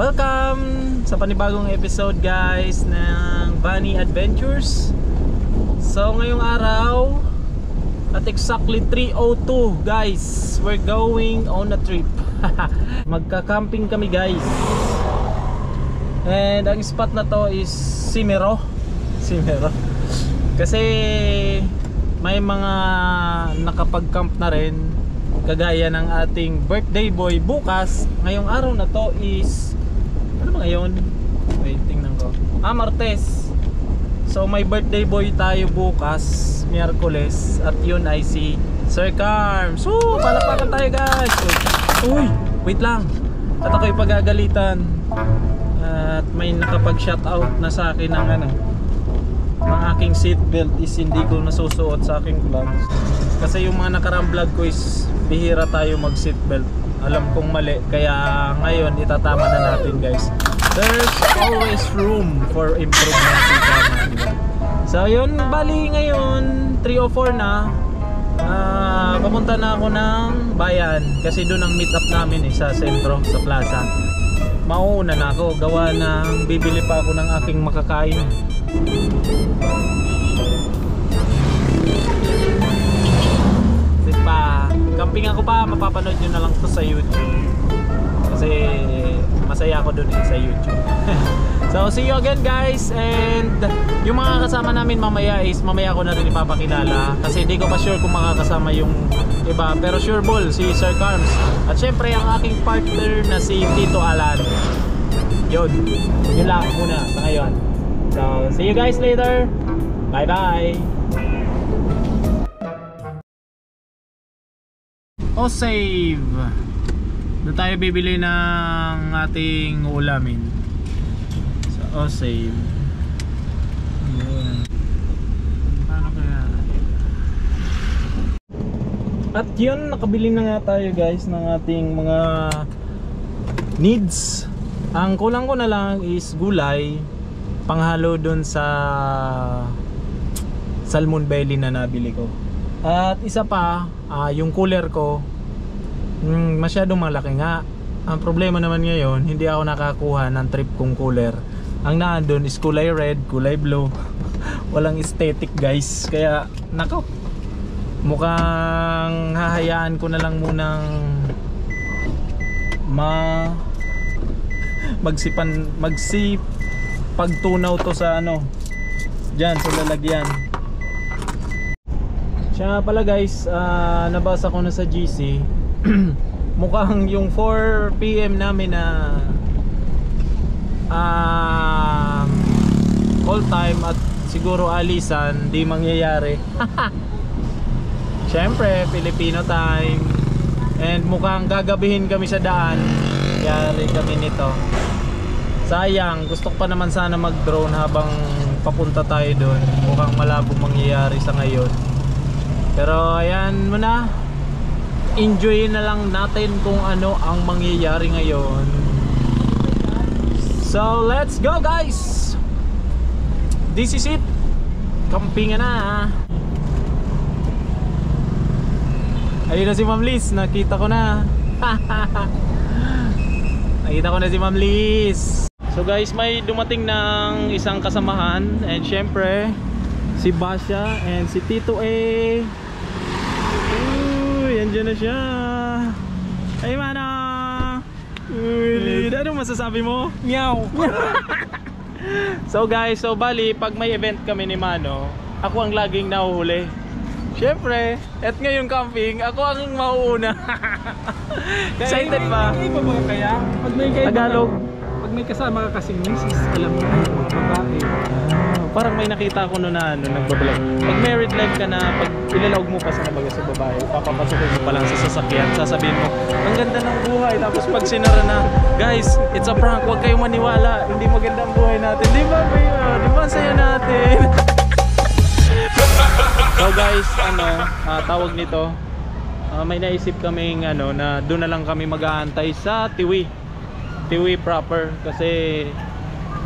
Welcome sa panibagong episode guys ng Bunny Adventures. So ngayong araw at exactly 3:02 guys, we're going on a trip. Magka-camping kami guys. And ang spot na to is Simero. Kasi may mga nakapag-camp na rin, kagaya ng ating birthday boy bukas. Ngayong araw na to is ano ba ngayon? Wait, tingnan ko. Martes. So may birthday boy tayo bukas, Miyerkules, at yun ay si Sir Carms. Palakpakan tayo guys. Uy, wait lang. At ako'y pagagalitan. At may nakapag-shoutout na sa akin ng ng aking seatbelt is hindi ko nasusuot sa aking vlogs. Kasi yung mga nakarang vlog ko is bihira tayo mag seatbelt. Alam kong mali, kaya ngayon itatama na natin guys. There's always room for improvement. So yun, bali ngayon 3:04 na. Papunta na ako ng bayan kasi doon ang meet up namin sa sentro, sa plaza. Mauuna na ako, gawa ng bibili pa ako ng aking makakain. Camping ako pa, mapapanood nyo na lang to sa YouTube. Kasi masaya ako dun sa YouTube. So see you again guys. And yung mga kasama namin mamaya is mamaya ko na rin ipapakilala. Kasi di ko pa sure kung makakasama yung iba. Pero sure ball, si Sir Carms. At syempre ang aking partner na si Tito Alan. Yun lang muna sa ngayon. So see you guys later. Bye bye. Save. Doon tayo bibili ng ating ulamin sa Save. Paano kaya? At yun, nakabili na nga tayo guys ng ating mga needs. Ang kulang ko na lang is gulay, panghalo doon sa salmon belly na nabili ko. At isa pa, yung cooler ko masyadong malaki nga. Ang problema naman ngayon, hindi ako nakakuha ng trip kong cooler. Ang naandun is kulay red, kulay blue. Walang aesthetic guys. Kaya nako, mukhang hahayaan ko na lang munang magsipagtunaw to sa dyan sa lalagyan. Siya pala guys, nabasa ko na sa GC. Mukhang yung 4 PM namin na call time at siguro alisan di mangyayari. Syempre Filipino time. And mukhang gagabihin kami sa daan. Yari kami nito. Sayang, gusto ko pa naman sana mag drone habang papunta tayo doon. Mukhang malabo mangyayari sa ngayon. Pero ayan muna, enjoy na lang natin kung ano ang mangyayari ngayon. So let's go guys. This is it. Camping na. Ayun na si Ma'am Liz, nakita ko na. Nakita ko na si Ma'am Liz. So guys, may dumating ng isang kasamahan. And syempre si Basha and si Tito A. Andiyan na siya. Hey Mana. Uy, ano masasabi mo? Meow. So guys, bali pag may event kami ni Mano, ako ang laging nahuhuli. Syempre, at ngayon camping, ako ang mauuna. Excited ba? Kaya pag may Tagalog, pag may kasama ka kasing misis, alam mo na babae. Parang may nakita ko noon na nagbablog. Pag married life ka na, pag ilalawag mo pa sa babae, papapasukin mo pa lang sa sasakyan, sasabihin mo, ang ganda ng buhay. Tapos pag sinara na, guys, it's a prank, huwag kayong maniwala, hindi maganda ang buhay natin. Di ba di ba saya natin? So guys, tawag nito, may naisip kaming na doon na lang kami mag-aantay sa Tiwi proper, kasi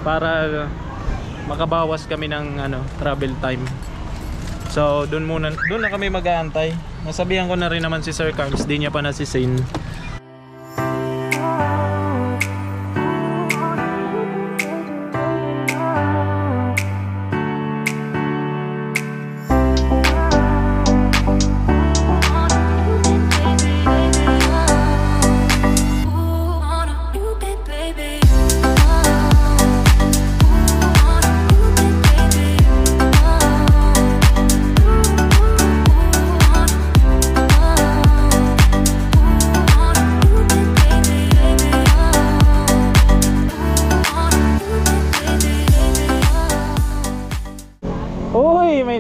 para makabawas kami ng travel time. So doon na kami mag-aantay. Nasabihan ko na rin naman si Sir Carms, di niya pa nasisin.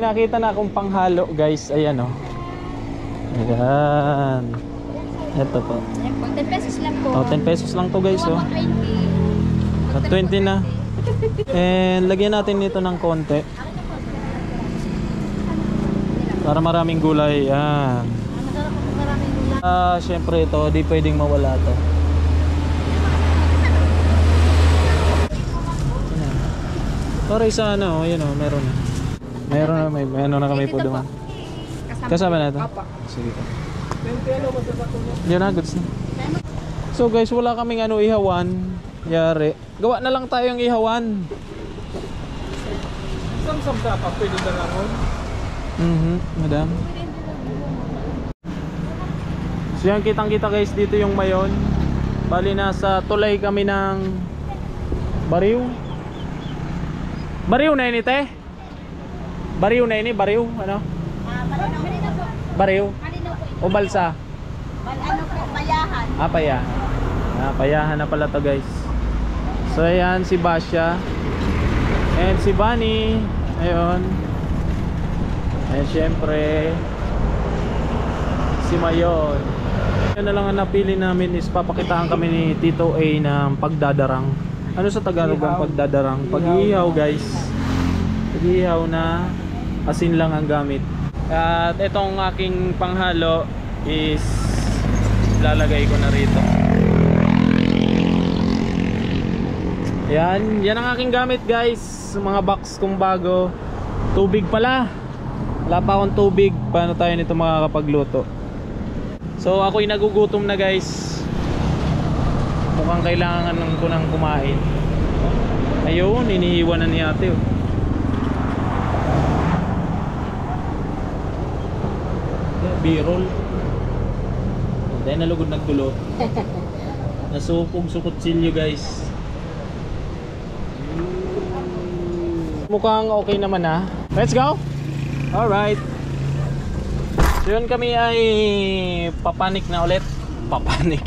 nakita na akong panghalo guys. Ayan o. Ayan. Ito po. 10 pesos lang po. Oh, 10 pesos lang to guys oh. 20. At 20 na. And lagyan natin nito ng konti. Para maraming gulay. Yan. Syempre ito, di pwedeng mawala to. Para sa ano, yun o, meron na. Meron na, may ano na kami po doon. Kasama na ito? Sige po. Yun na, goods na. So guys, wala kaming ano ihawan. Yari. Gawa na lang tayong ihawan. Samsam ka pa, pwede na lang. Madam. So yan, kitang kita guys, dito yung mayon. Bali nasa tulay kami ng Bariw. Bariw na ini te? Bariw na ini, Bariw, ano? Bariw? O Balsa? Ano po, Payahan. Payahan. Payahan na pala to guys. So ayan si Basya. And si Bunny. Ayun. And syempre si Mayon. Yan na lang ang napili namin is papakitaan kami ni Tito A ng pagdadarang. Ano sa Tagalog ang pagdadarang? Pag-iihaw guys. Pag-iihaw na asin lang ang gamit. At itong aking panghalo is lalagay ko na rito. Yan, yan ang aking gamit guys. Mga box kong bago. Tubig pala. Wala pa akong tubig. Paano tayo nito makakapagluto? So ako'y nagugutom na guys. Mukhang kailangan ko nang kumain. Ayun, iniiwan na ni ate oh. B-roll. Dahil nalugod nagtulo. Nasupog sukutsilyo guys. Mukhang okay naman ha. Let's go. Alright. So yun, kami ay papanik na ulit. Papanik.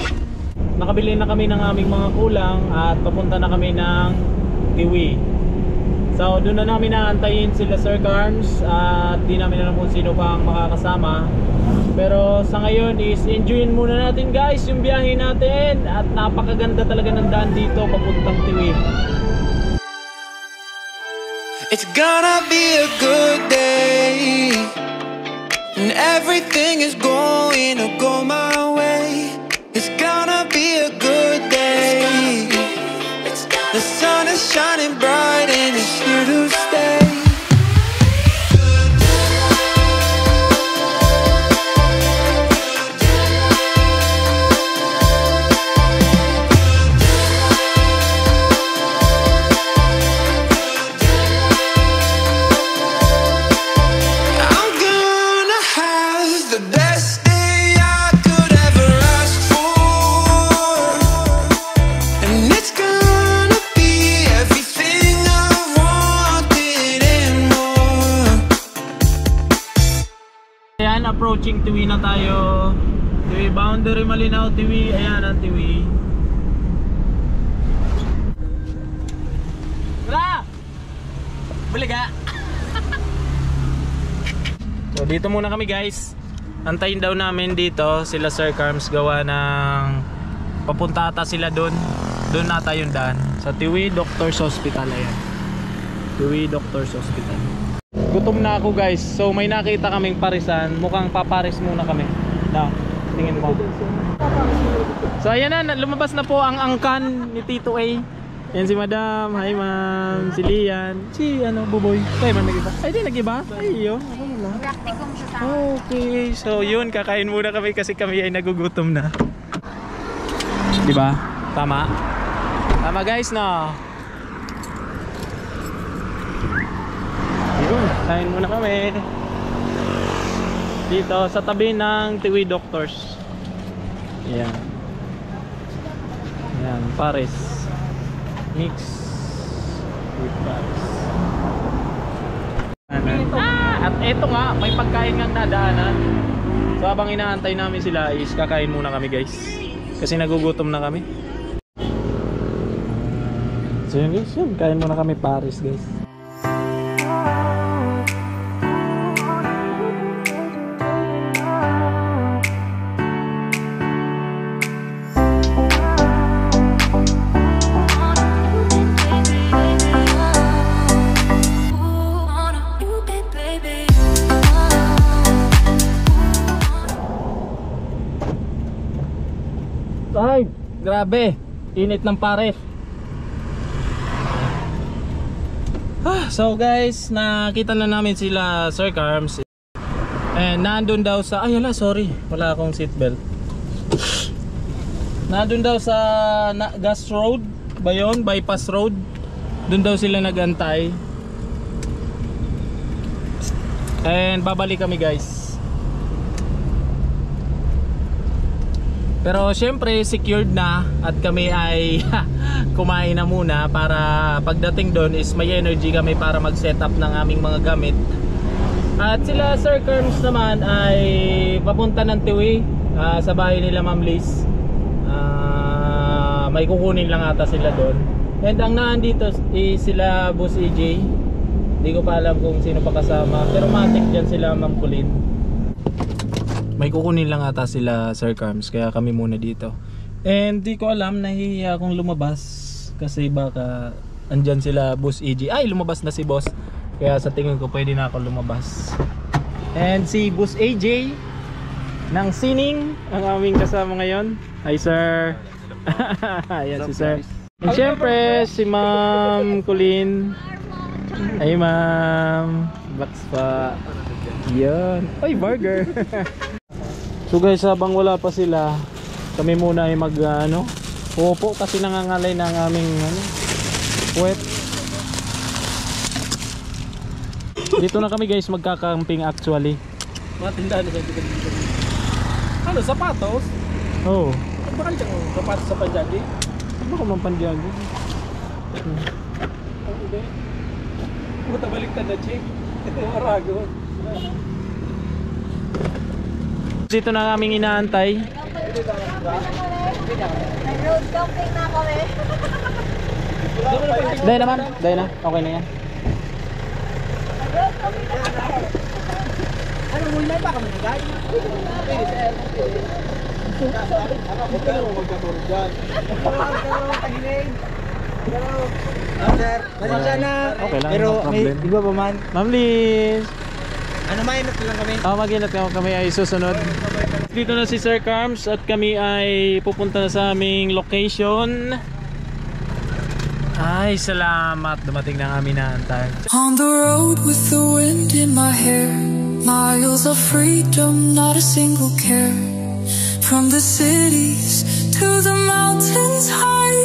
Nakabili na kami ng aming mga kulang at papunta na kami ng Tiwi. So doon na namin naantayin sila Sir Carms at di namin alam kung sino pa ang makakasama. Pero sa ngayon is enjoyin muna natin guys yung biyahe natin. At napakaganda talaga ng daan dito papuntang Tiwi. It's gonna be a good day, and everything is going to go my way. It's gonna be a good day. The sun is shining bright and it's here to stay. Approaching Tiwi na tayo. Tiwi boundary, Malinaw, Tiwi. Ayan ang Tiwi. Wala! Buliga! So dito muna kami guys. Antayin daw namin dito sila Sir Carms gawa ng papunta ata sila doon. Doon nata yung daan. Sa Tiwi Doctors Hospital. Ayan. Tiwi Doctors Hospital. Gutom na ako guys. So may nakita kaming parisan. Mukhang paparis muna kami. Now, tingin mo. So ayan na, lumabas na po ang angkan ni Tito A. Yan si Madam. Hi ma'am. Si Lian. Si ano, Buboy. Tayo man nag-iba. Ay di nag-iba. Ay yun. Okay. So yun, kakain muna kami kasi kami ay nagugutom na. Diba? Tama? Tama guys no? Yun, kain muna kami dito sa tabi ng Tiwi Doctors. Ayan. Ayan, Paris mix with Paris. At eto nga, may pagkain ngang nadaanan. So habang inaantay namin sila is kakain muna kami guys. Kasi nagugutom na kami. So yun guys, yun, kain muna kami Paris guys. Grabe, init ng pares. So guys, nakita na namin sila Sir Carms. And nandun daw sa, ay hala, sorry, wala akong seatbelt. Nandun daw sa gas road ba yun? Bypass road. Doon daw sila nagantay. And babalik kami guys. Pero syempre secured na at kami ay kumain na muna para pagdating doon is may energy kami para mag setup ng aming mga gamit. At sila Sir Carms naman ay papunta ng Tiwi sa bahay nila Ma'am Liz. May kukunin lang ata sila doon. And ang naandito is sila Boss EJ. Hindi ko pa alam kung sino pa kasama, pero matik dyan sila Ma'am Colleen. May kukunin lang ata sila Sir Carms, kaya kami muna dito. And di ko alam, nahihiya akong lumabas kasi baka andyan sila Boss EJ. Ay, lumabas na si Boss. Kaya sa tingin ko pwede na ako lumabas. And si Boss AJ ng Sining ang aming kasama ngayon. Hi sir. Ayan si sir. And syempre si Ma'am Colleen. Ay ma'am. Box pa. Yun. Ay burger. So guys, habang wala pa sila, kami muna ay mag upo kasi nangangalay ng aming puwet. Dito na kami guys magkakamping actually. Mga tindahan na sa dito. Ano, sapatos? Oo. Ano ba kanya sapatos sa Panjagi? Ano ko man Panjagi? Hindi. Puta baliktad na check. Ito arago. Dito na kaming inaantay. Nag-road camping na kami. Dahil naman, dahil na. Okay na yan. Nag-road camping na kami. Ano mo na pa kami guys? Ano mo magkaturo dyan? Sir, pasensya na. Okay lang, Pero no may problem. iba pa man. Ma'am Liz. Ano, mainot lang kami. Mag-inat kami ay susunod. Dito na si Sir Carms at kami ay pupunta na sa aming location. Ay, salamat. Dumating na kami na antay. On the road with the wind in my hair, miles of freedom, not a single care. From the cities to the mountains high,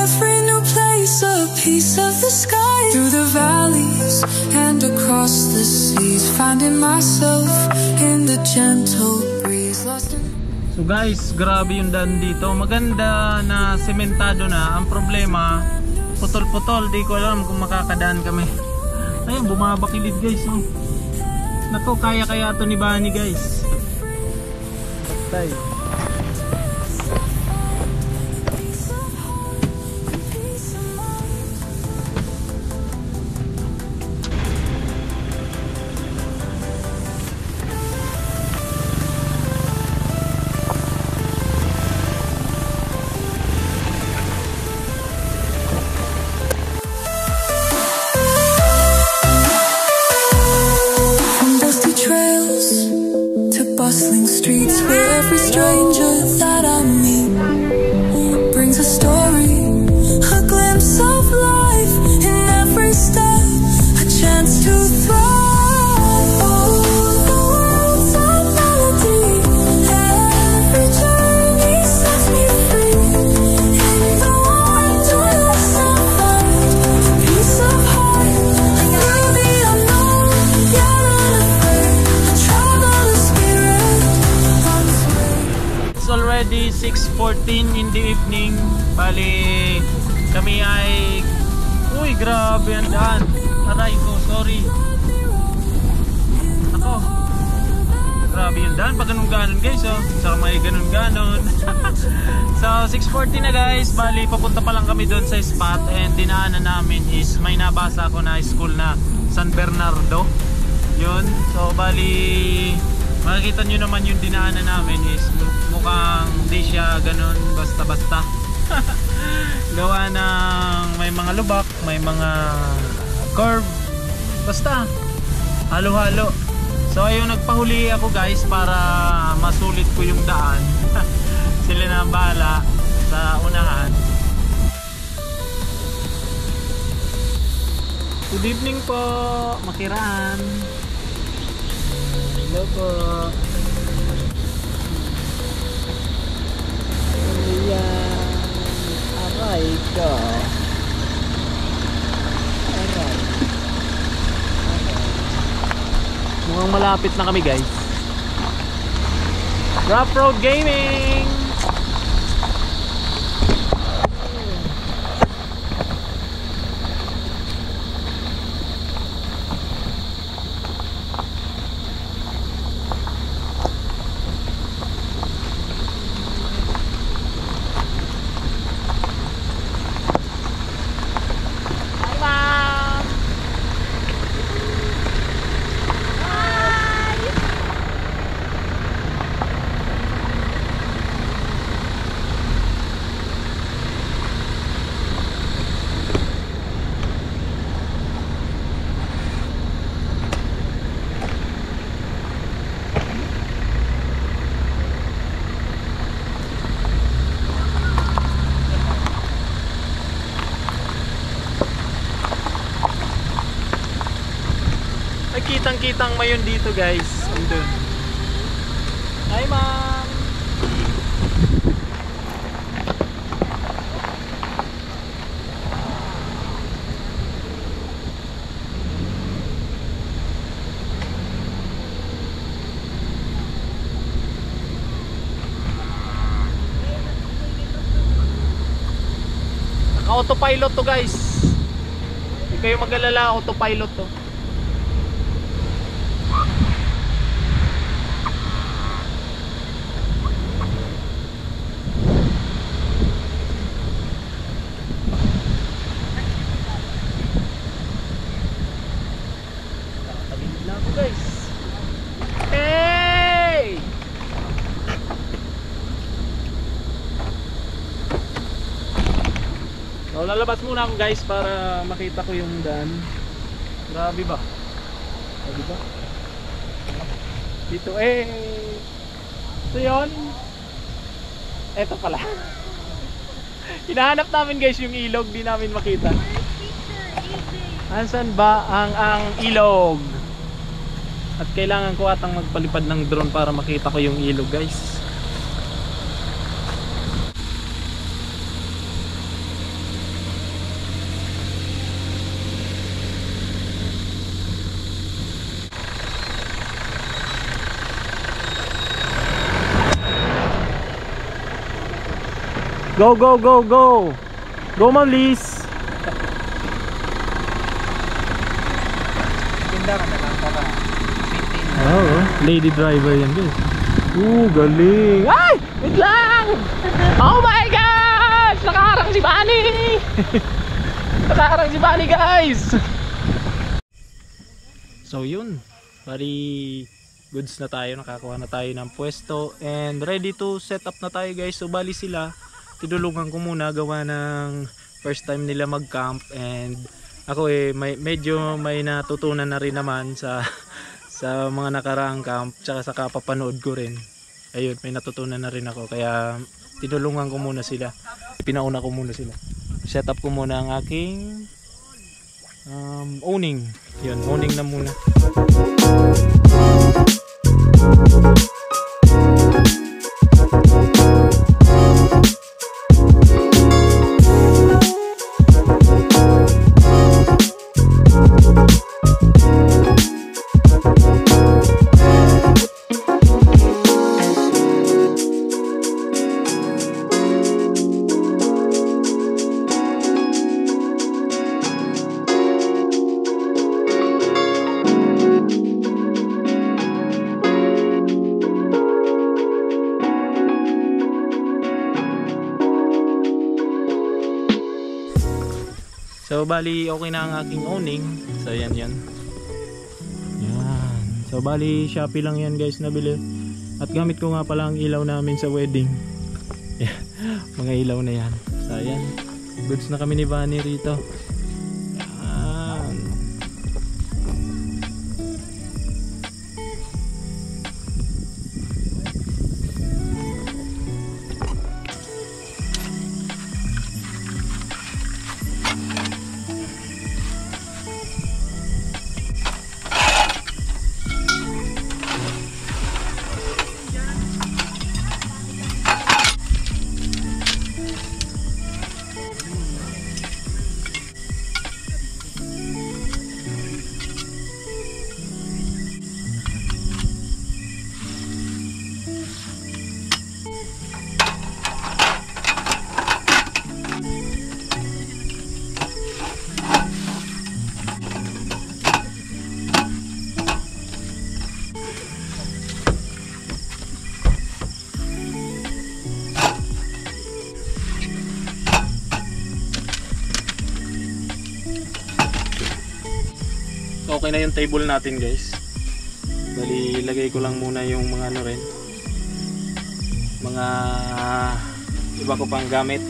every new place a piece of the sky. Through the valleys and across the seas, finding myself in the gentle breeze. Lost in... So guys, grabe yung daan dito. Maganda na sementado na. Ang problema, putol-putol. Di ko alam kung makakadaan kami. Ayun, bumabakilid guys. Oh. Naku, kaya-kaya to ni Bani guys. Tay. Bustling streets where every stranger that I meet brings a story, a glimpse of life in every step, a chance to thrive. Oh, the world's a melody, every journey sets me free. In the wonders I find peace of heart, I know the unknown, yet unafraid. I travel the spirit. It's already 6:14 in the evening. Bali, kami ay... Uy, grabe ang daan. Aray ko, sorry. Ako. Grabe yung daan. Pag ganun-ganon guys, oh. Saka may ganun-ganon. So, 6:40 na guys. Bali, papunta pa lang kami doon sa spot. And dinaanan namin is may nabasa ako na school na San Bernardo. Yun. So, bali... Makikita nyo naman yung dinaanan namin is mukhang di siya ganun basta-basta. Gawa ng may mga lubak, may mga curve, basta halo-halo. So ayun, nagpahuli ako guys para masulit ko yung daan. Sila na ang bahala sa Good evening po, Makiraan. Hello po. Ayan. Aray ko. Aray. Mukhang malapit na kami guys. Rough Road Gaming. Kitang-kitang mayon dito guys. Andun. Hi ma'am. Naka-autopilot to guys. Hindi kayo mag-alala, autopilot to. So, lalabas muna ako guys para makita ko yung daan. Grabe ba? Grabe ba? Dito ito yun. Eto pala. Hinahanap namin guys yung ilog, di namin makita. Asan ba ang ilog? At kailangan ko atang magpalipad ng drone para makita ko yung ilog guys. Go, go, go, go! Go, Ma'am Liz! Ganda ka na lang para Oo, lady driver yan guys. Galing! Ay! Wait lang! Oh my gosh! Nakaharang si Bunny! Nakaharang si Bunny guys! So yun, bali goods na tayo, nakakuha na tayo ng pwesto and ready to set up na tayo guys. So bali sila, tinulungan ko muna gawa ng first time nila mag-camp and ako medyo may natutunan na rin naman sa mga nakaraang camp tsaka sa kapapanood ko rin. Ayun, may natutunan na rin ako kaya tinulungan ko muna sila. Pinauna ko muna sila. Set up ko muna ang aking owning. Yun, owning na muna. So bali okay na ang aking owning. So yan. Yan. So bali Shopee lang yan guys nabili. At gamit ko nga pala ang ilaw namin sa wedding. Mga ilaw na yan. So yan. Goods na kami ni Bunny rito. Yan. okay na yung table natin guys. Bali ilagay ko lang muna yung mga ano rin, mga iba ko pang gamit.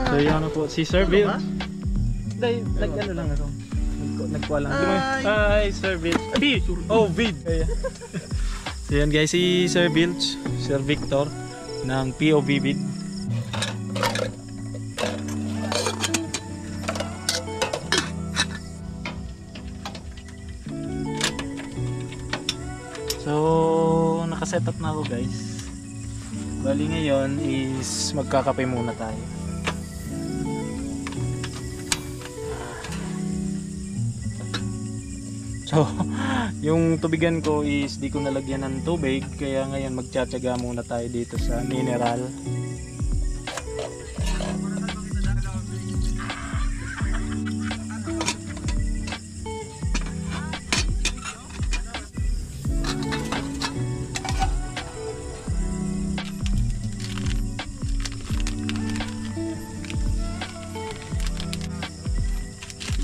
So yun na po si Sir Bill. Dahil nag-ano lang ako. Nagkuha lang. Hi Sir Bill. Vid. So yan guys, si Sir Bill, Sir Victor ng POV Vid. So nakaset up na ako guys. Bali ngayon is magkakape muna tayo. So, yung tubigan ko is di ko nalagyan ng tubig, kaya ngayon magtsatsaga muna tayo dito sa mineral.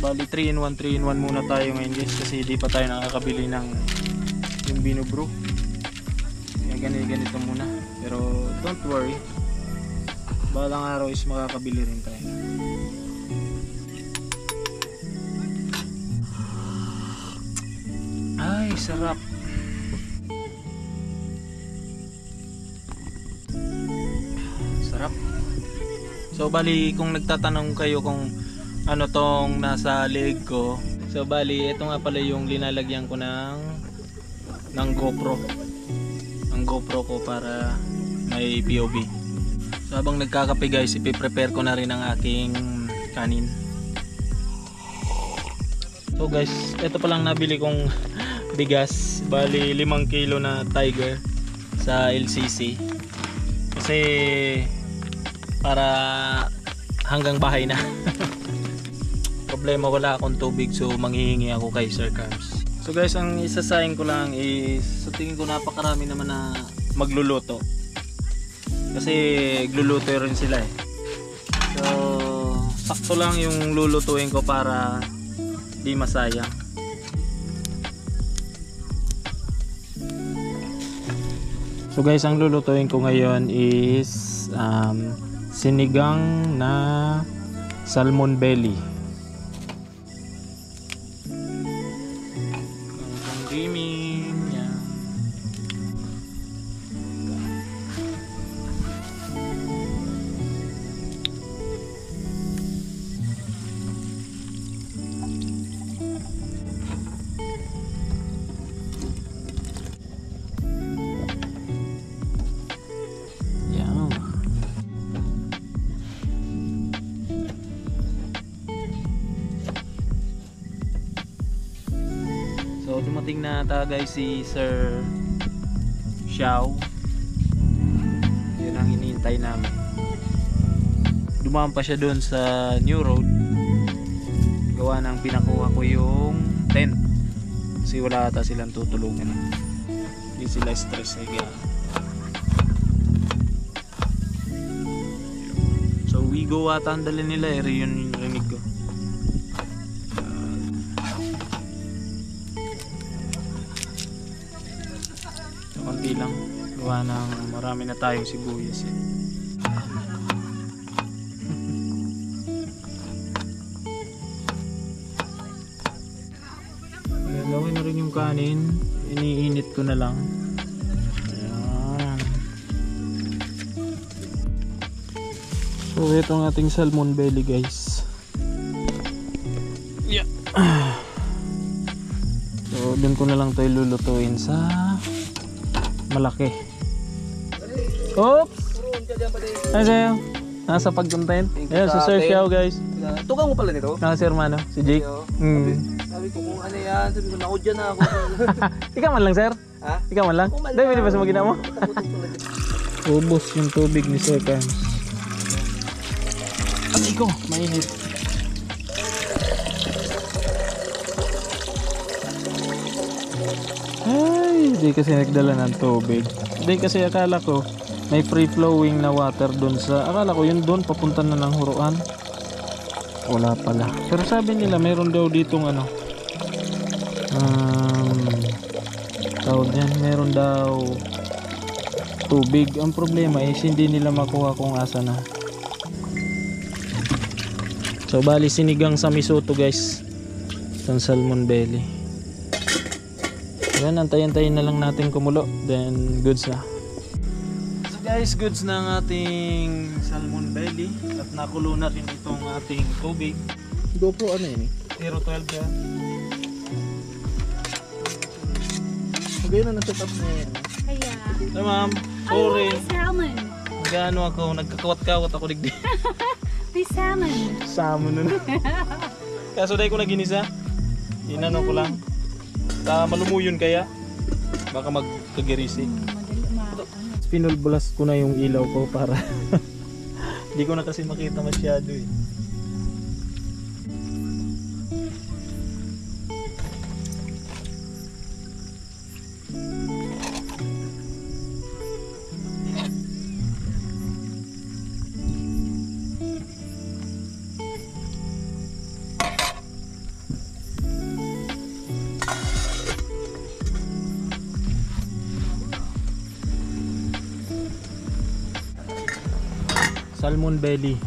Bali 3-in-1 muna tayo ngayon guys, kasi di pa tayo nakakabili ng yung binubrew. Kaya ganito muna. Pero don't worry, balang araw is makakabili rin tayo. Ay, sarap. Sarap. So bali kung nagtatanong kayo kung ano tong nasa leg ko, so bali ito nga pala yung linalagyan ko ng GoPro. Ang GoPro ko para may POV. So habang nagkakape guys, ipiprepare ko na rin ang aking kanin. So guys, ito pa lang nabili kong bigas, bali 5 kilo na Tiger sa LCC. Kasi para hanggang bahay na. Problema, wala akong tubig, so manghihingi ako kay Sir Carms. So guys, ang isasayin ko lang is, sa tingin ko napakarami naman na magluluto. Kasi gluluto rin sila eh. So sakto lang yung lulutuin ko para di masayang. So guys, ang lulutuin ko ngayon is sinigang na salmon belly. So dumating na guys si Sir Xiao. Yun ang hinihintay namin. Dumaan pa siya doon sa New Road. Gawa ng pinakuha ko yung tent. Kasi wala ata silang tutulungan. Hindi sila stress eh. So we go ata ang dali nila eh. Yun yung rinig ko. Konti lang, gawa ng marami na tayong sibuyas eh. Gawin na rin yung kanin, iniinit ko na lang. Ayan. So ito ang ating salmon belly guys. Yeah. So dun ko na lang tayo lulutuin sa malaki. Oops! Ay sa'yo. Nasa pag-content. Ayan, si Sir Xiao guys. Tugang mo pala nito? Naka si hermano, si Jake. Sabi ko kung ano yan, sabi ko naudya na ako. Ikaw man lang sir? Ha? Ikaw man lang? Dahil pwede ba sa magina mo? Ubos yung tubig ni Sir Carms. Ay ko, mainit. Ay, di kasi nagdala ng tubig. Di kasi akala ko may free flowing na water dun sa, akala ko yun dun papunta na ng Huruan. Wala pala. Pero sabi nila meron daw ditong ano, tawag yan, meron daw tubig. Ang problema is hindi nila makuha kung asa na. So bali sinigang sa misoto guys, itong salmon belly. Yan, antayin-tayin na lang natin kumulo, then goods na. So guys, goods na ang ating salmon belly at nakulo na rin itong ating tubig. GoPro ano yun eh? 012 yan. Magayon na na-set up na yan. Kaya. So ma'am, I sorry. want salmon. Magano ako, nagkakawat-kawat ako digdi. May salmon. Salmon na na. Kaya so dahil ko naginisa, inano ko lang. Malumuyon kaya, baka magkagirisi. Pinulbulas ko na yung ilaw ko para hindi ko na kasi makita masyado eh. Salmon belly.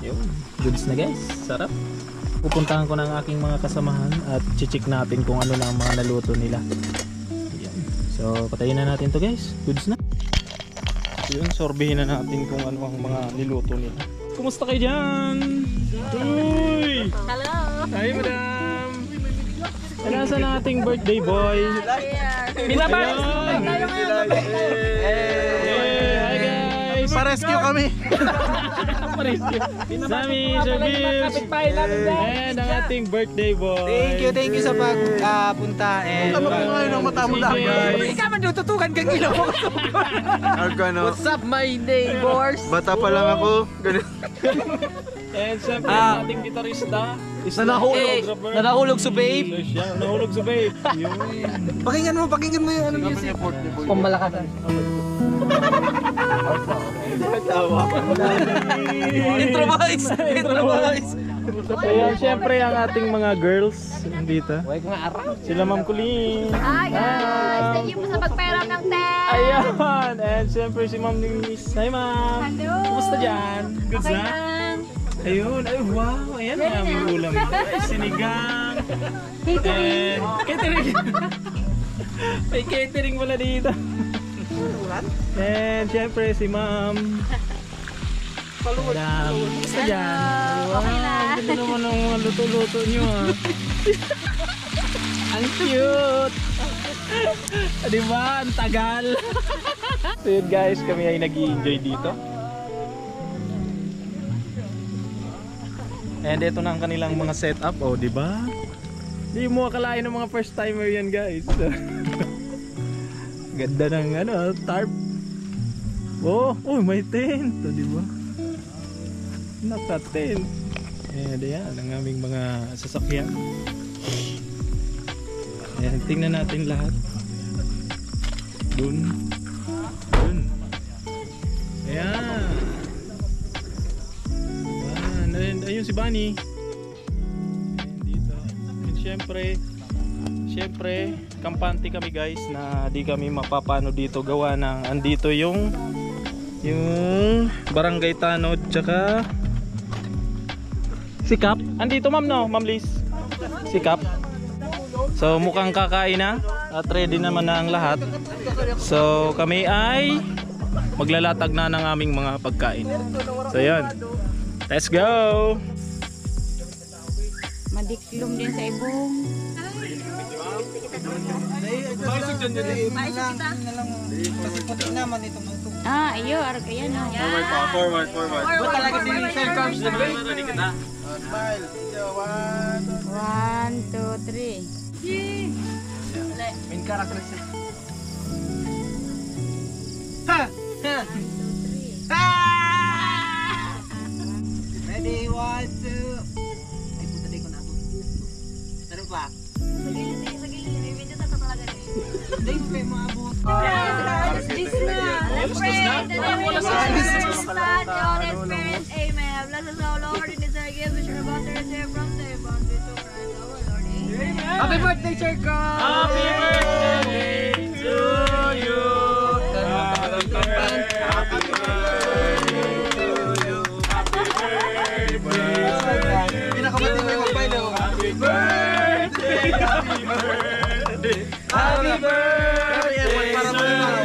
Yun, goods na guys. Sarap. Pupuntahan ko ng aking mga kasamahan at check natin kung ano lang ang mga naluto nila. Yan. So, patayin na natin to guys. Goods na. Yun, sorbihin na natin kung ano ang mga niluto nila. Kumusta kayo dyan? Uy! Hello. Hi madam! Nasa na ating birthday boy? Binabas! Hi guys! Pa-rescue kami! Sami, Sir Bills, and ang ating birthday boy. Thank you sa pagpunta. And ano po ngayon ang mata mo lang? Hindi ka man tututukan kang ilaw mo. What's up my neighbors? Bata pa lang ako. Ganun. And siyempre ang ating gitarista is Nanahulog sa babe. Nahulog sa babe. Yun. Pakinggan mo yung ano music. Pamalakasan. Improvise! Ayan, siyempre ang ating mga girls dito. Sila Ma'am Colleen. Hi guys. Thank you po sa pagpairam ng tent. Ayan, and siyempre si Ma'am Nis. Hi Ma'am. Hello. Kumusta dyan? Goods Okay na? lang. Ayun, ay wow, ayan ang aming ulam. Ay, sinigang. And catering. May catering wala dito. And syempre si Ma'am. Madam, kumusta dyan? Okay lang. Ganda naman ang mga luto-luto nyo ah. Ang cute. Diba? Ang tagal. So yun guys, kami ay nag-i-enjoy dito. And ito na ang kanilang mga setup, oh, di ba? Di mo akalain ng mga first timer yan, guys. Ganda ng ano, tarp. Oh, may tent, oh, di ba? Naka-tent. And yan ang aming mga sasakyan. Ayan, tingnan natin lahat. Dun. Ayan. Ayun si Bunny. Ayan dito. And syempre, kampante kami guys na di kami mapapano dito gawa ng andito yung Barangay Tanod tsaka Sikap. Andito ma'am no, Ma'am Liz. Sikap. So mukhang kakain na at ready naman na ang lahat. So kami ay maglalatag na ng aming mga pagkain. So yan. Let's go! Madiklom din sa ibong. Iyo, arag ayan o. Forward. Talaga din yung sir comes the way. 1, 2, 3. Main character siya. Ready, 1, 2. Ay, puta di ko na ako. Ano pa? Sa gilid, may video talaga rin. Hindi, bless us, O Lord, in this our gift which are about to receive from the bounty to Christ our Lord. Amen. Happy birthday, Sir Carl! Happy birthday to you. Happy birthday to you. Happy birthday. Pinakamati mo yung magbaylo. Happy birthday. Happy birthday. Happy birthday Para mo to you.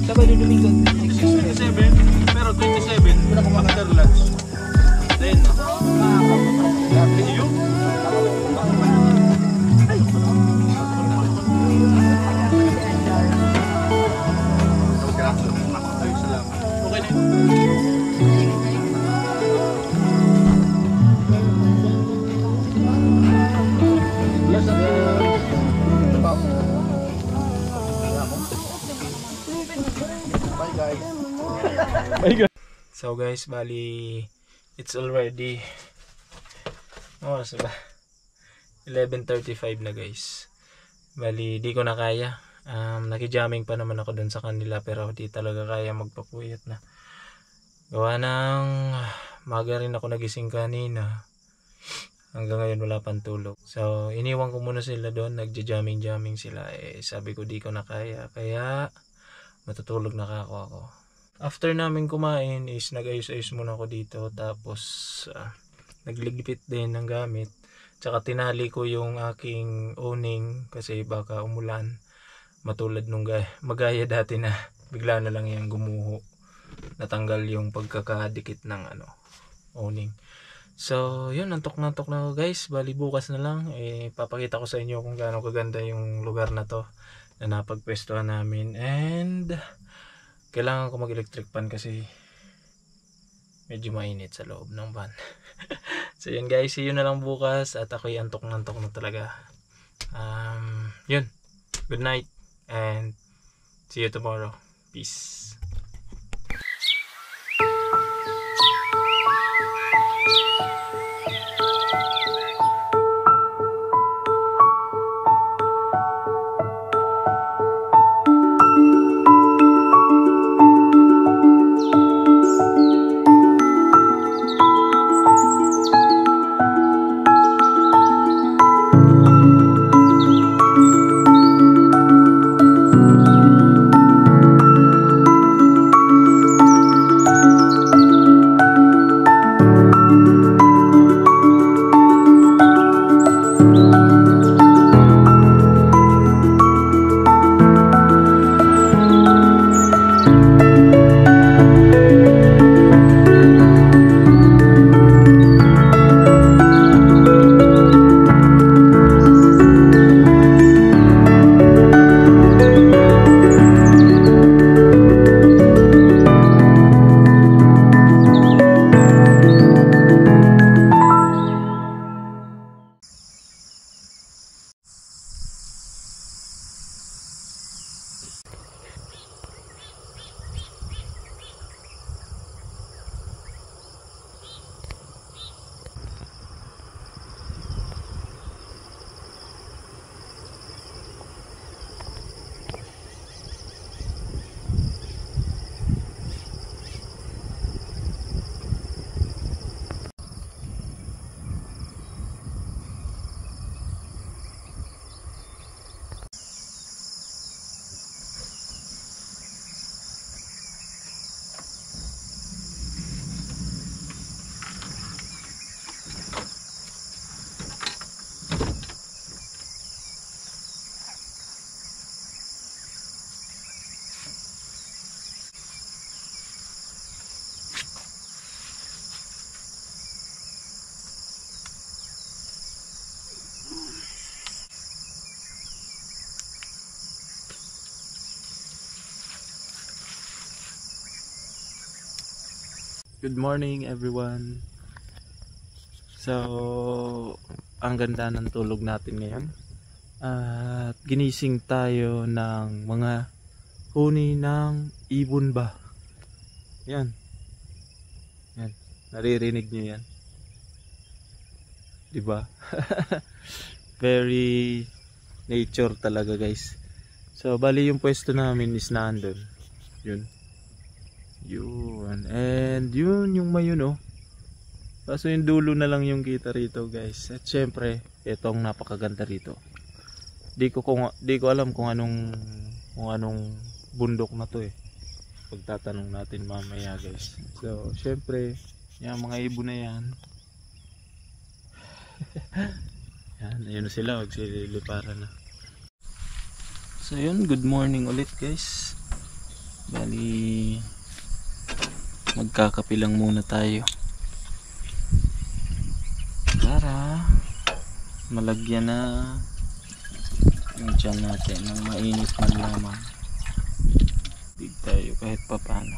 Sabay yung Domingo. 67, pero 27. Wala akong After lunch. Ayun na. Yun. Okay na yun. So guys, bali it's already oras ba? 11:35 na guys. Bali di ko na kaya. Naki-jamming pa naman ako dun sa kanila pero di talaga kaya magpapuyat na. Gawa ng maga rin ako nagising kanina. Hanggang ngayon wala pang tulog. So iniwan ko muna sila doon, nagja-jamming sila. Sabi ko di ko na kaya, kaya matutulog na ako. After namin kumain is nag-ayos-ayos muna ako dito, tapos nagligpit din ng gamit, tsaka tinali ko yung aking awning kasi baka umulan, matulad nung magaya dati na bigla na lang yung gumuho, natanggal yung pagkakadikit ng awning. So yun, antok na ako guys. Bali bukas na lang papakita ko sa inyo kung gaano kaganda yung lugar na to na napagpwestuhan namin, and kailangan ko mag-electric fan kasi medyo mainit sa loob ng van. So yun guys, see you na lang bukas, at ako'y antok na talaga. Yun, good night and see you tomorrow. Peace. Good morning everyone. So, ang ganda ng tulog natin ngayon. At ginising tayo ng mga huni ng ibon ba. Yan. Yan. Naririnig nyo yan. Diba? Very nature talaga guys. So, bali yung pwesto namin is nandun. Yun. Yun. And yun yung mayon oh. Kaso yung dulo na lang yung kita rito guys. At syempre, itong napakaganda rito. Di ko alam kung anong bundok na to eh. Pagtatanong natin mamaya guys. So, syempre, yung mga ibon na yan. Yan, ayun na sila, magsililiparan na. So yun, good morning ulit guys. Bali, magkakape lang muna tayo para malagyan na yung tiyan natin ng mainit man lamang. Dig tayo kahit papano.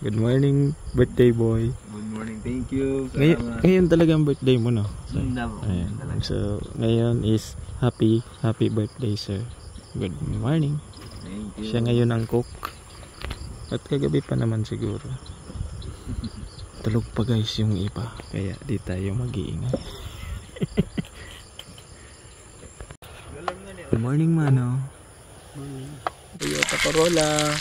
Good morning, birthday boy. Good morning, thank you. Ngayon talagang birthday mo, no? Salamat. Ayan. So, ngayon is happy birthday, sir. Good morning. Thank you. Siya ngayon ang cook. At kagabi pa naman siguro. Tulog pa guys yung iba. Kaya di tayo mag-iingay. Good morning, Mano. Toyota Corolla.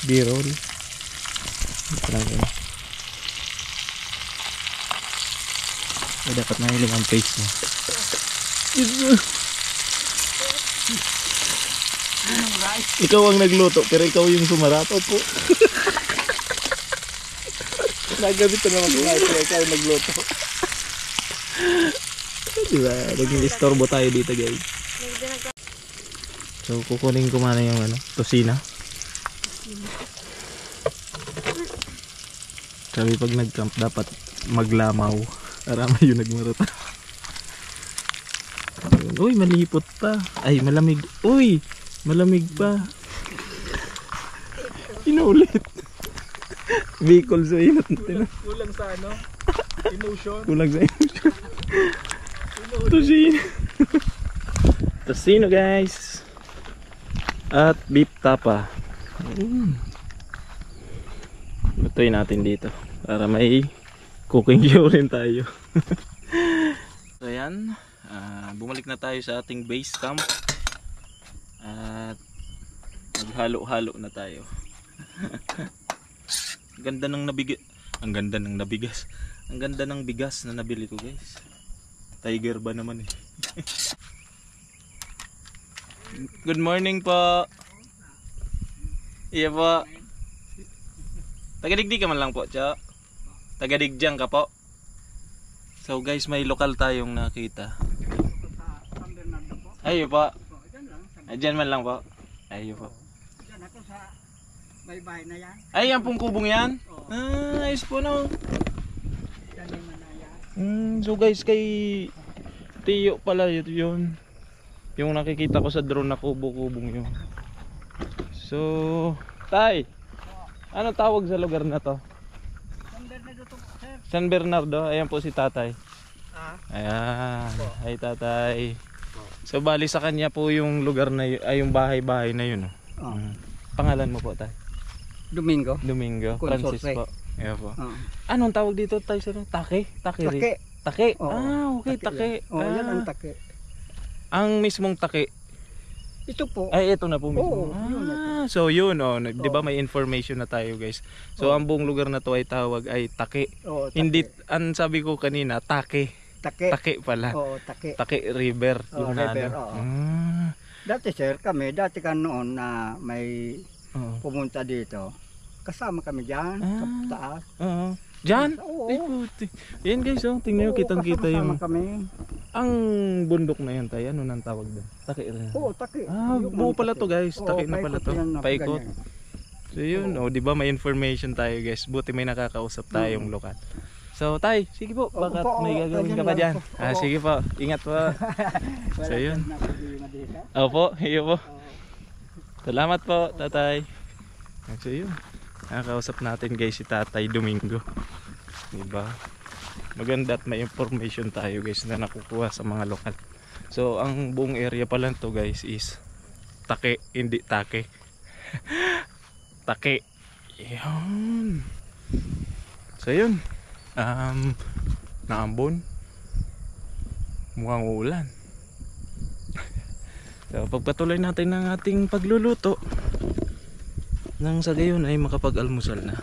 B-roll. Dapat mahilig ang face mo. Ikaw ang nagluto pero ikaw yung sumarato po. Nagabit na naman pero ikaw ang nagluto. Diba? Naging istorbo tayo dito guys. So kukunin ko muna yung tosina. Sabi pag nag-camp dapat maglamaw para may yung nagmarata. Uy, malipot pa. Ay, malamig. Uy, malamig pa. Inulit. Bicol sa inat natin. Kulang sa ano? Emotion. Kulang sa emotion. Tosino. Tosino guys. At beef tapa. Lutuin natin dito para may cooking show rin tayo. So yan, bumalik na tayo sa ating base camp at maghalo-halo na tayo. Ang ganda ng bigas na nabili ko guys. Tiger ba naman eh. Good morning po. Iya po. Tagadigdi ka man lang po, Cho. Tagadigdiyan ka po. So guys, may lokal tayong nakita. Ayo po. Diyan man lang po. Ayo po. Diyan ako sa may bahay na yan. Ay, yan pong kubong yan? Ayos po no. Diyan yung manaya. So guys, kay Tiyo pala yun. Yung nakikita ko sa drone na kubo-kubong yun. So, Tay, ano tawag sa lugar na to? San Bernardo. Ayan po si tatay. Ayan. Ay tatay. So bali sa kanya po yung lugar na yun, ay yung bahay-bahay na yun. Pangalan mo po tay? Domingo. Domingo. Francis po. Ayan po. Anong tawag dito tay sa Take? Take. Take? Oo. Okay, take. Yan ang take. Ang mismong take. Ito po. Ay, ito na po mismo. Yun So yun di ba may information na tayo guys. So ang buong lugar na to ay tawag ay Take. Take. Hindi, ang sabi ko kanina, Take. Take. Take pala. Oo, Take. Take River. Oo, Yung na river, ano. oo. Ah, Dati sir, dati ka noon na may oo. pumunta dito. Kasama kami dyan, sa taas. Oo. Diyan? Oo. Ay, puti. Yan guys, oh. Tingnan nyo, Oo, kitang-kita yung... kasama kami. Ang bundok na yun tayo, ano nang tawag doon? Take River. Oo, Take. Ah, Yung buo mga pala Take. to guys. Oo, Take na pala to. yan na, Paikot. ganyan. So yun, oh, di ba may information tayo guys. Buti may nakakausap tayong lokal. So tay, sige po, baka po, may gagawin ka pa ganyan dyan. lang po. Ah, Oo. sige po, ingat po. Wala So yun. na problema dito. Opo, iyo po. Salamat po, tatay. So yun, nakakausap natin guys si Tatay Domingo. Diba? Maganda at may information tayo guys na nakukuha sa mga lokal. So ang buong area pala to guys is Take, hindi Take. Take. Yun. So yun. Naambon. Mukhang ulan. So pagpatuloy natin ng ating pagluluto, nang sa gayon ay makapag-almusal na.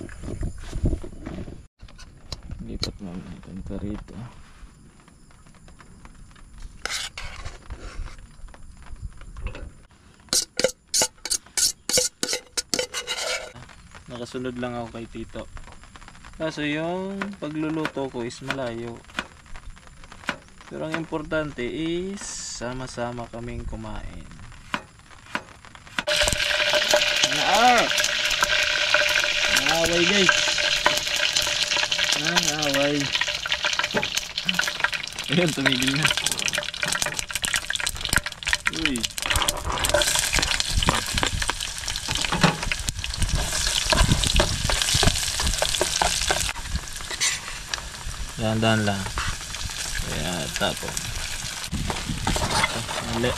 Lipat na natin pa rito. Nakasunod lang ako kay Tito. Kaso yung pagluluto ko is malayo. Pero ang importante is sama-sama kaming kumain. Naaway guys. Naaway. Ayun, tumigil na. Uy. Dahan-dahan lang. Kaya tapos. Mali.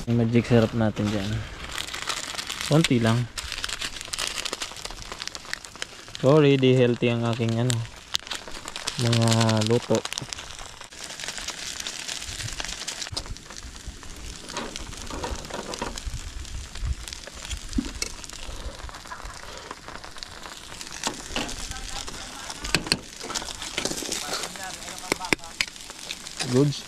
Yung magic syrup natin dyan. Konti lang. Sorry, di healthy ang aking ano, mga luto. Goods.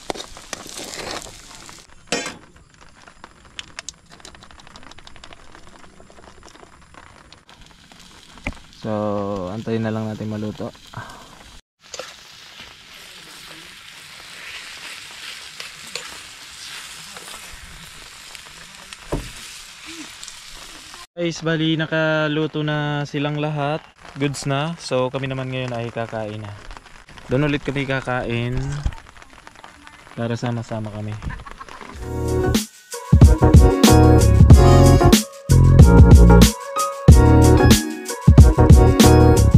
So, antayin na lang natin maluto. Guys, bali nakaluto na silang lahat. Goods na. So, kami naman ngayon ay kakain na. Doon ulit kami kakain para sama-sama kami.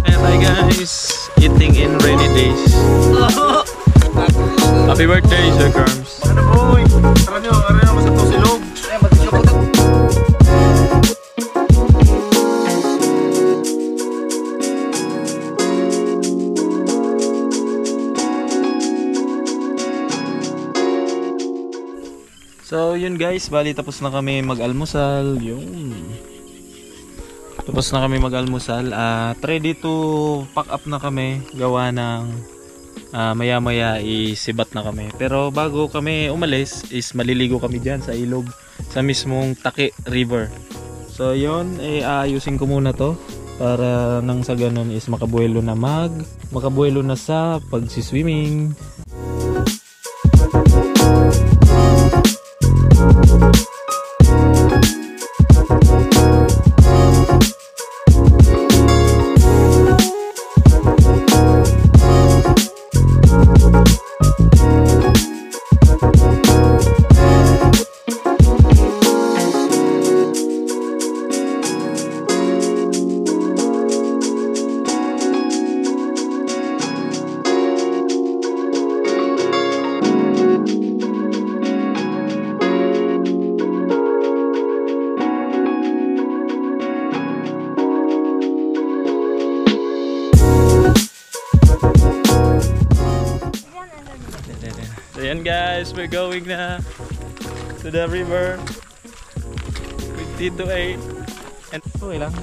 And hi guys, eating in rainy days. Happy birthday, Sir Carms. Ano boy? Tara nyo mo sa Tusilog. So yun guys, bali tapos na kami mag-almusal. Tapos na kami mag-almusal at ready to pack up na kami. Gawa ng maya maya isibat na kami. Pero bago kami umalis is maliligo kami dyan sa ilog, sa mismong Take River. So yun, aayusin ko muna to para nang sa ganun is makabuelo na sa pagsiswimming. So yan guys, we're going na to the river with Tito A. And okay lang.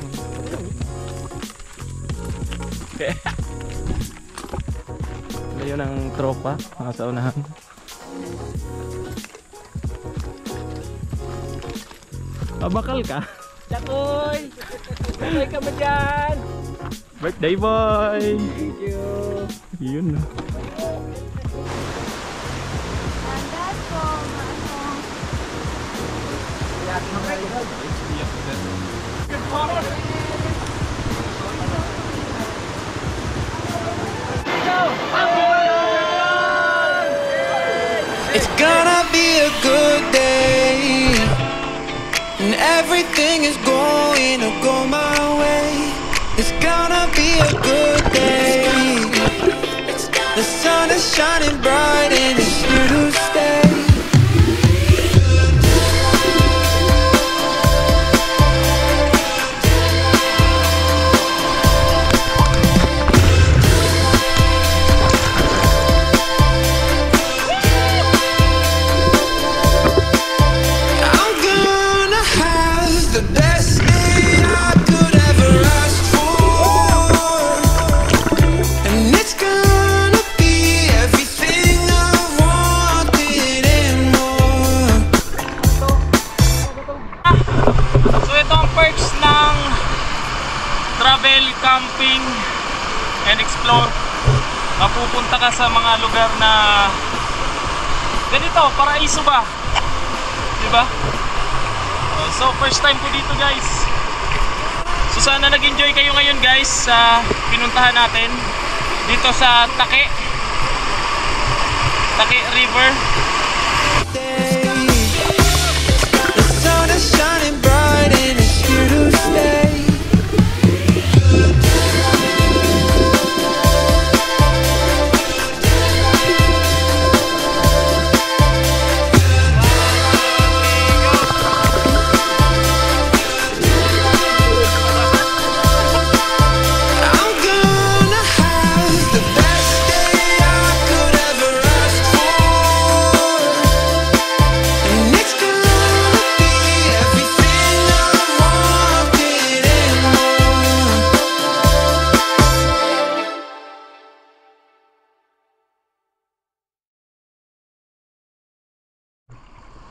Layo ng tropa, mga sa unahan. Bakal ka? Chakoy! Tuloy ka ba dyan? Birthday boy! Thank you! Yun na. And that's all. It's gonna be a good day, and everything is going to go my way. It's gonna be a good day. The sun is shining bright and it's here to stay. Travel, camping, and explore. Mapupunta ka sa mga lugar na ganito, paraiso ba? Diba? So first time ko dito guys. So sana nag-enjoy kayo ngayon guys sa pinuntahan natin dito sa Take River. The sun is shining bright and it's here to stay.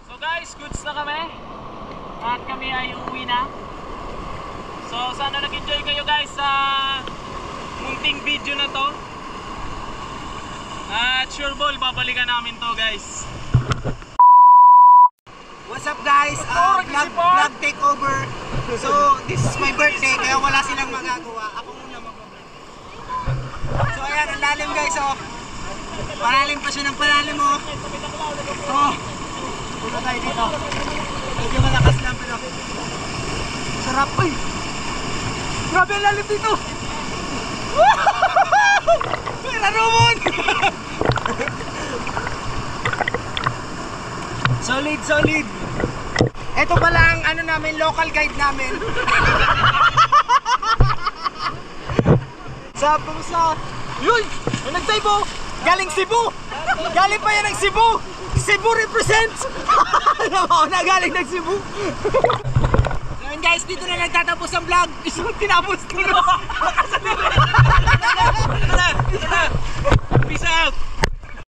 So guys, goods na kami at kami ay uuwi na. So sana nag-enjoy kayo guys sa munting video na to. At sure ball, babalikan namin to guys. What's up guys? Vlog takeover. So this is my birthday kaya wala silang magagawa. Ako muna mag-vlog. So ayan, ang lalim guys oh. Palalim pa siya ng palalim oh. Oh. Punta tayo dito. Medyo malakas lang pero sarap eh. Grabe ang lalim dito. Pera naman. Solid, solid. Ito pala ang ano namin, local guide namin. Sabi mo sa... Yun! May nagtaybo! Galing Cebu! Galing pa yan ng Cebu! Cebu represents! Na galing ng Cebu! Ngayon guys, dito na nagtatapos ang vlog. Isang tinapos ko na.